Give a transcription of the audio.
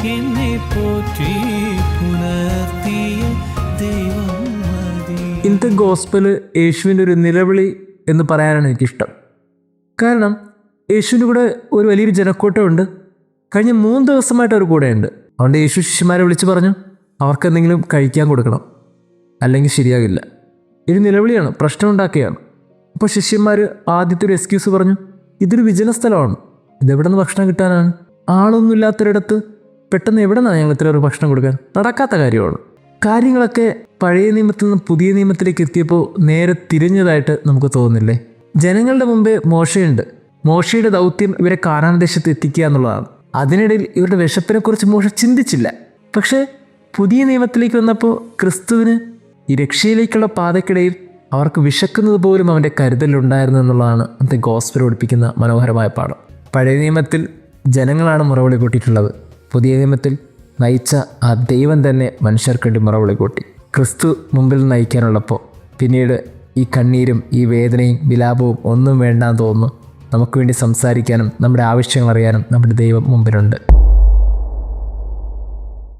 എന്നെ പോറ്റി പുലർത്തിയ ദൈവം മതി. ഇന്നത്തെ ഗോസ്പല് യേശുവിൻ്റെ ഒരു നിലവിളി എന്ന് പറയാനാണ് എനിക്കിഷ്ടം. കാരണം യേശുവിൻ്റെ കൂടെ ഒരു വലിയൊരു ജനക്കൂട്ടമുണ്ട്. കഴിഞ്ഞ 3 ദിവസമായിട്ട് അവർ കൂടെയുണ്ട്. അതുകൊണ്ട് യേശു ശിഷ്യന്മാരെ വിളിച്ച് പറഞ്ഞു അവർക്ക് എന്തെങ്കിലും കഴിക്കാൻ കൊടുക്കണം, അല്ലെങ്കിൽ ശരിയാകില്ല. ഒരു നിലവിളിയാണ്, പ്രശ്നമുണ്ടാക്കുകയാണ്. അപ്പോൾ ശിഷ്യന്മാർ ആദ്യത്തെ ഒരു എക്സ്ക്യൂസ് പറഞ്ഞു, ഇതൊരു വിജന സ്ഥലമാണ്, ഇതെവിടെ നിന്ന് ഭക്ഷണം കിട്ടാനാണ്? ആളൊന്നും ഇല്ലാത്തൊരിടത്ത് പെട്ടെന്ന് എവിടെ നിന്നാണ് ഞങ്ങൾ ഇത്ര ഒരു ഭക്ഷണം കൊടുക്കാൻ? നടക്കാത്ത കാര്യമാണ്. കാര്യങ്ങളൊക്കെ പഴയ നിയമത്തിൽ നിന്ന് പുതിയ നിയമത്തിലേക്ക് എത്തിയപ്പോൾ നേരെ തിരിഞ്ഞതായിട്ട് നമുക്ക് തോന്നുന്നില്ലേ? ജനങ്ങളുടെ മുമ്പേ മോശയുണ്ട്. മോശയുടെ ദൗത്യം ഇവരെ കാനാൻ ദേശത്ത് എത്തിക്കുക എന്നുള്ളതാണ്. അതിനിടയിൽ ഇവരുടെ വിശപ്പിനെക്കുറിച്ച് മോശ ചിന്തിച്ചില്ല. പക്ഷേ പുതിയ നിയമത്തിലേക്ക് വന്നപ്പോൾ ക്രിസ്തുവിന് ഈ രക്ഷയിലേക്കുള്ള പാതയ്ക്കിടയിൽ അവർക്ക് വിശക്കുന്നത് പോലും അവൻ്റെ കരുതലുണ്ടായിരുന്നു എന്നുള്ളതാണ് അന്നത്തെ ഗോസ്പൽ പഠിപ്പിക്കുന്ന മനോഹരമായ പാഠം. പഴയ നിയമത്തിൽ ജനങ്ങളാണ് മുറവിളി കൂട്ടിയിട്ടുള്ളത്. പുതിയ നിയമത്തിൽ നയിച്ച ആ ദൈവം തന്നെ മനുഷ്യർക്ക് വേണ്ടി മുറവിളി കൂട്ടി. ക്രിസ്തു മുമ്പിൽ നയിക്കാനുള്ളപ്പോൾ പിന്നീട് ഈ കണ്ണീരും ഈ വേദനയും വിലാപവും ഒന്നും വേണ്ടാന്ന് തോന്നുന്നു. നമുക്ക് വേണ്ടി സംസാരിക്കാനും നമ്മുടെ ആവശ്യങ്ങൾ അറിയാനും നമ്മുടെ ദൈവം മുമ്പിലുണ്ട്.